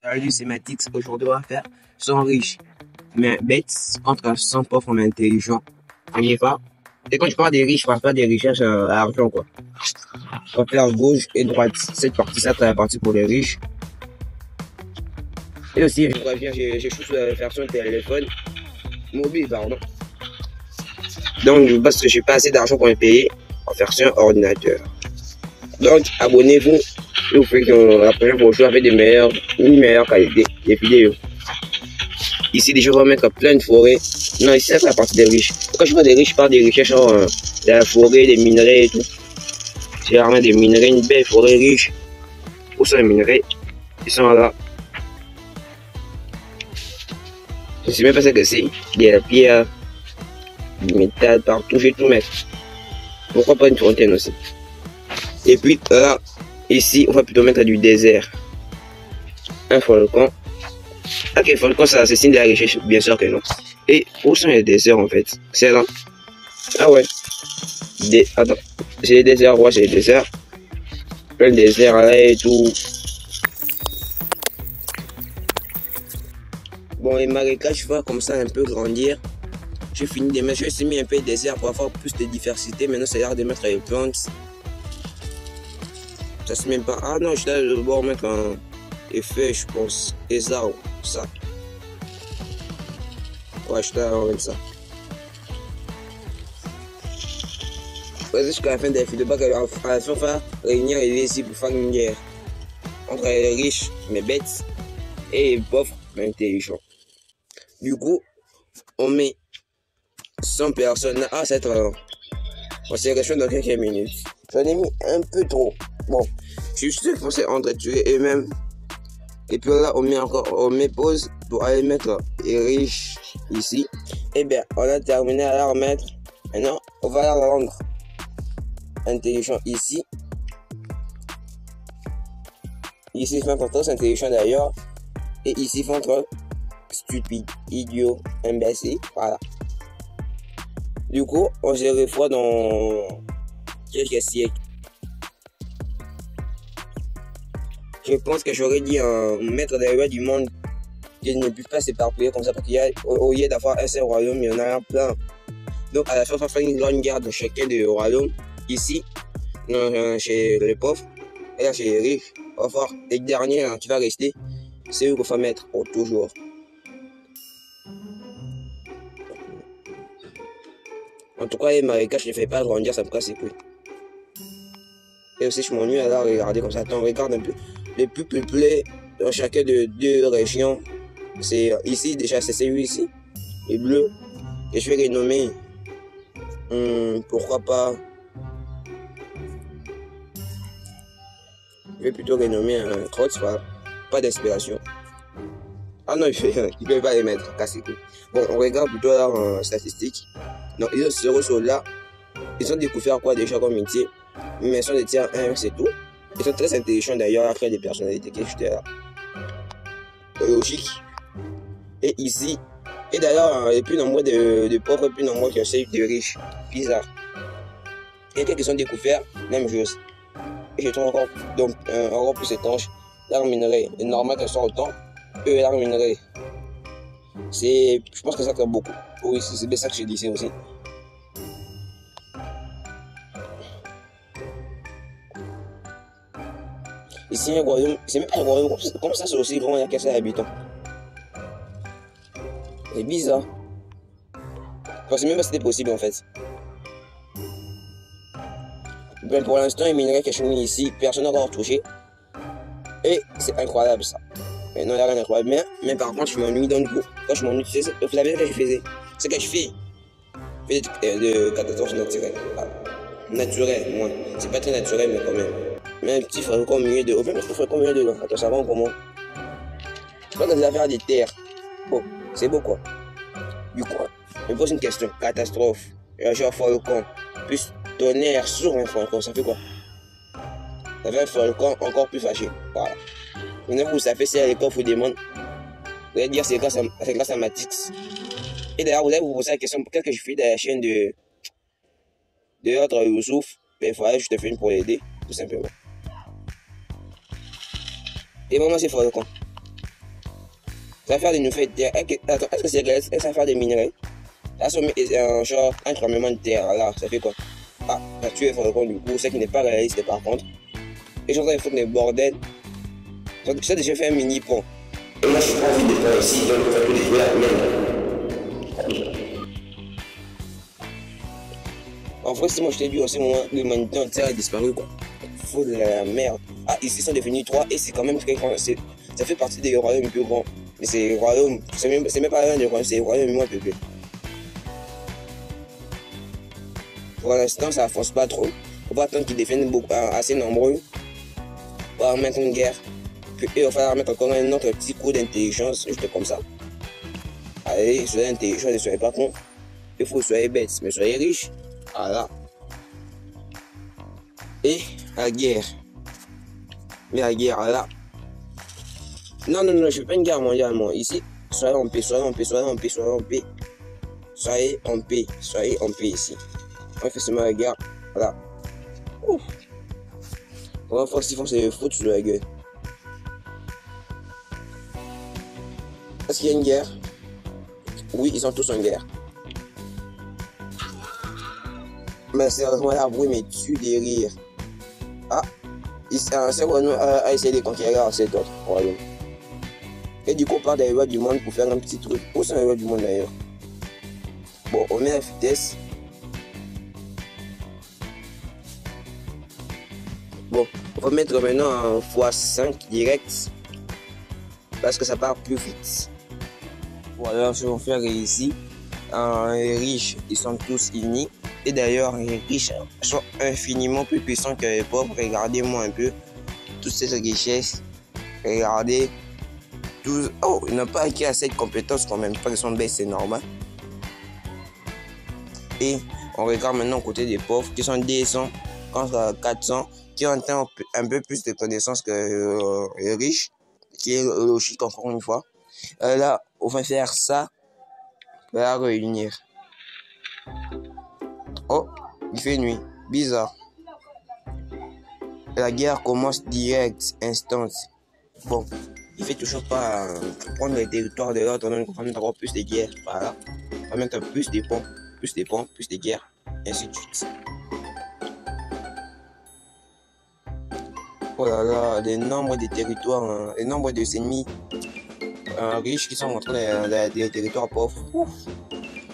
Salut, c'est Matix. Aujourd'hui, on va faire 100 riches, mais bêtes contre 100 pauvres mais intelligents. On y va. Et quand je parle des riches, je parle pas des richesses à l'argent, quoi. On va faire gauche et droite. Cette partie, ça, c'est la partie pour les riches. Et aussi, je préviens, j'ai juste la version téléphone mobile, pardon. Donc, parce que j'ai pas assez d'argent pour me payer en version ordinateur. Donc, abonnez-vous. Et vous faites la prochaine fois, je avec une meilleure qualité des vidéos. Ici, déjà, on va mettre plein de forêts. Non, ici, c'est la partie des riches. Quand je parle des riches, je parle des richesses, genre, de la forêt, des minerais et tout. C'est vraiment des minerais, une belle forêt riche. Où sont les minerais? Ils sont là. Je sais même pas ce que c'est. Il y a la pierre, du métal, partout, je vais tout mettre. Pourquoi pas une fontaine aussi? Et puis, là, ici, on va plutôt mettre du désert. Un volcan. Ok, volcan, ça, c'est signe de la richesse, bien sûr que non. Et où sont les déserts en fait? C'est là. Ah ouais. Attends. C'est les déserts, ouais, c'est les déserts. Plein de déserts là et tout. Bon, les marécages, je vois comme ça un peu grandir. J'ai fini de mettre, j'ai mis un peu de désert pour avoir plus de diversité. Maintenant, c'est l'heure de mettre les plantes. Ça se met pas. Ah non, je dois devoir mettre les feuilles, je pense. Les arbres, ça. Ouais, je dois mettre ça. Jusqu'à la fin des vidéos, à la fin, on va réunir les ici pour faire une guerre entre les riches mais bêtes et les pauvres mais intelligents. Du coup, on met 100 personnes. Ah, c'est trop long. On se rejoint dans quelques minutes. J'en ai mis un peu trop. Bon, je suis sûr qu'on s'est entretués eux-mêmes. Et puis là, on met pause pour aller mettre les riches ici. Et bien, on a terminé à la remettre. Maintenant, on va la rendre intelligent ici. Ici, c'est contre intelligent d'ailleurs. Et ici, contre stupide, idiot, imbécile. Voilà. Du coup, on se revoit dans quelques siècles. Je pense que j'aurais dit mettre des rois du monde qui ne puissent pas s'éparpiller comme ça parce qu'il y a, au lieu d'avoir un seul royaume, il y en a plein. Donc, à la fin, on va faire une grande guerre de chacun des royaumes. Ici, chez les pauvres, et là, chez les riches. On va voir les derniers qui va rester. C'est eux qu'il faut mettre pour toujours. En tout cas, les marécages ne fait pas grandir, ça me casse les couilles. Et aussi, je m'ennuie à la regarder comme ça. Attends, regarde un peu. Les plus peuplés dans chacun de deux régions, c'est ici, déjà, c'est celui ici, les bleus. Et je vais renommer, pourquoi pas, je vais plutôt renommer un Croix, pas d'inspiration. Ah non, il ne peut pas les mettre, casse les couilles. Bon, on regarde plutôt là en statistique. Donc, ils ont ce là. Ils ont découvert quoi déjà comme métier. Mais ils sont des tiers 1, c'est tout. Ils sont très intelligents d'ailleurs après des personnalités qui étaient là. Logique. Et ici, et d'ailleurs, les plus nombreux de pauvres, plus nombreux que ceux de riches. Bizarre. Et quelques qui sont découverts, même chose. Et je trouve encore plus étrange. L'arme minerai. C'est normal qu'elles soient autant. Eux, l'arme minerai. Je pense que ça compte beaucoup. Oui, c'est bien ça que je disais aussi. Ici, un royaume, c'est même pas un royaume, comme ça c'est aussi grand, il y a qu'à habitants. C'est bizarre. Je pensais même pas que c'était possible en fait. Ben, pour l'instant, les minerais que je mis ici, personne n'a encore touché. Et c'est incroyable ça. Mais non, il n'y a rien d'incroyable. Mais par contre, je m'ennuie dans le coup. Quand je m'ennuie, tu sais, vous savez ce que je faisais? Ce que je fais. Je fais de catastrophes naturelles. Naturel, moi. C'est pas très naturel, mais quand même. Mais un petit frère au milieu de l'eau. Même un petit frère au milieu de l'eau. Attends, ça va comment? Je crois que c'est affaires des terres. Bon, c'est beau quoi. Du coup, je me pose une question. Catastrophe. Genre volcan. Plus tonnerre sur un volcan, ça fait quoi? Ça fait un volcan encore plus fâché. Voilà. Maintenant, vous savez, si à l'école vous demande, vous allez dire c'est grâce à Matix. Et d'ailleurs, vous allez vous poser la question, qu'est-ce que je fais dans la chaîne de l'autre Youssouf? Ben, il faudrait que je te filme pour l'aider, tout simplement. Et vraiment, c'est volcan. Ça va faire des nouvelles terres. Attends, est-ce que c'est réel? Est-ce que ça va faire des minerais? Là, si on met genre un tremblement de terre, là, ça fait quoi? Ah, la tuer du coup, ce qui n'est pas réaliste par contre. Et j'entends il faut des bordels. Donc, ça déjà fait un mini pont. Et moi, je suis pas envie de faire ici, donc on va tout détruire la mienne. En vrai, si moi je t'ai dit aussi, l'humanité entière a disparu, quoi. Faut de la merde. Ah, ici, ils sont devenus 3 et c'est quand même très grand. Ça fait partie des royaumes plus grands. Mais c'est royaumes, c'est même pas un des royaumes, c'est royaumes moins peuplés. Pour l'instant, ça avance pas trop. On va attendre qu'ils deviennent assez nombreux. On va mettre une guerre. Puis il va falloir mettre encore un autre petit coup d'intelligence, juste comme ça. Allez, soyez intelligents, ne soyez pas cons. Il faut que soyez bêtes, mais soyez riches. Voilà. Et la guerre. Mais la guerre, là. Non, non, non, je veux pas une guerre mondiale, moi. Ici, soyez en paix, soyez en paix, soyez en paix, soyez en paix. Soyez en paix, soyez en paix ici. On fait seulement la guerre. Voilà. Ouf. On va voir s'ils font se foutre sur la gueule. Est-ce qu'il y a une guerre? Oui, ils sont tous en guerre. Mais sérieusement, la bruit me tue des rires. Ah, c'est Renault a essayé de conquérir cet autre royaume. Et du coup, on part des rois du monde pour faire un petit truc. Où sont les rois du monde d'ailleurs? Bon, on met la vitesse. Bon, on va mettre maintenant en x5 direct. Parce que ça part plus vite. Voilà, ce qu'on fait ici. Les riches, ils sont tous unis. Et d'ailleurs, les riches sont infiniment plus puissants que les pauvres. Regardez-moi un peu toutes ces richesses. Regardez. Tous... Oh, ils n'ont pas acquis assez de compétences quand même. Pas qu'ils sont bêtes, c'est normal. Et on regarde maintenant côté des pauvres qui sont 200 contre 400. Qui ont un peu plus de connaissances que les riches. Qui est logique encore une fois. Là, on va faire ça. On va réunir. Oh, il fait nuit. Bizarre. La guerre commence direct, instant. Bon, il fait toujours pas prendre les territoires de l'autre. On va mettre encore plus de guerres. Voilà. On va mettre plus de ponts, plus de ponts, plus de guerres. Et ainsi de suite. Oh là là, le nombre de territoires, le nombre de ennemis riches qui sont rentrés dans les territoires pauvres.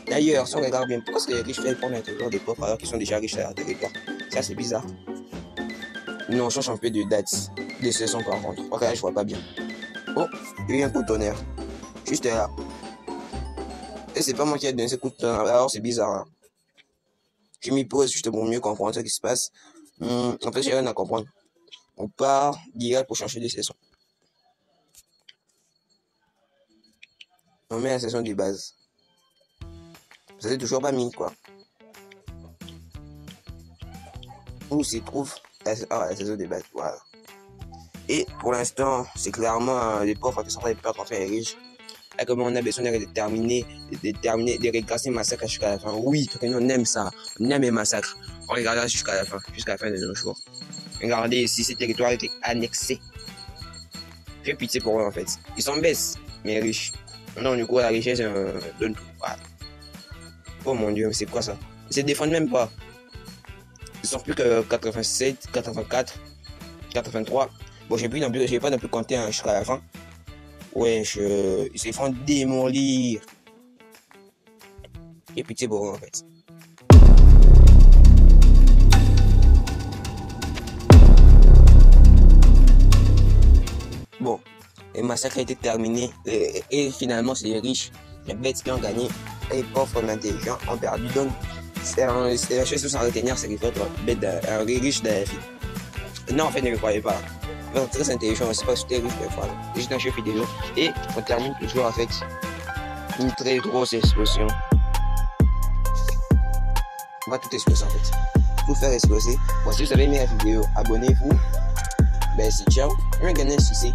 D'ailleurs, si on regarde bien, pourquoi est-ce que les riches veulent prendre les territoires des pauvres alors qu'ils sont déjà riches dans leur territoire? Ça, c'est bizarre. Non, on change un peu de date, de saison par contre. Ok, là, je vois pas bien. Oh, il y a un coup de tonnerre. Juste là. Et c'est pas moi qui ai donné ce coup de tonnerre, alors c'est bizarre. Hein. Je m'y pose juste pour mieux comprendre ce qui se passe. En fait, j'ai rien à comprendre. On part direct pour changer de saison. On met la saison de base. Ça c'est toujours pas mis quoi. Où se trouve la saison de base. Voilà. Et pour l'instant, c'est clairement les pauvres qui sont en train de perdre contre les riches. Et comme on a besoin de déterminer, de reclasser massacre jusqu'à la fin. Oui, parce que nous on aime ça. On aime les massacres. On regardera jusqu'à la fin de nos jours. Regardez ici, ces territoires étaient annexés. J'ai pitié pour eux en fait. Ils sont baisses, mais riches. Non, du coup, la richesse donne tout. Voilà. Oh mon dieu, c'est quoi ça? Ils se défendent même pas. Ils sont plus que 87, 84, 83. Bon, j'ai pas non plus compté jusqu'à la fin. Ouais, ils se font démolir. J'ai pitié pour eux en fait. Bon, le massacre a été terminé et finalement c'est les riches, les bêtes qui ont gagné et les pauvres intelligents ont perdu. Donc c'est la chose sans retenir, c'est qu'il faut être bête, un riche dans la vie. Non, en fait, ne le croyez pas. Donc, très intelligent, c'est pas si tu es riche, mais voilà. Juste un jeu vidéo et on termine toujours avec une très grosse explosion. On va tout exploser en fait. Tout faire exploser. Bon, si vous avez aimé la vidéo, abonnez-vous. Ben c'est ciao. Regardez si c'est.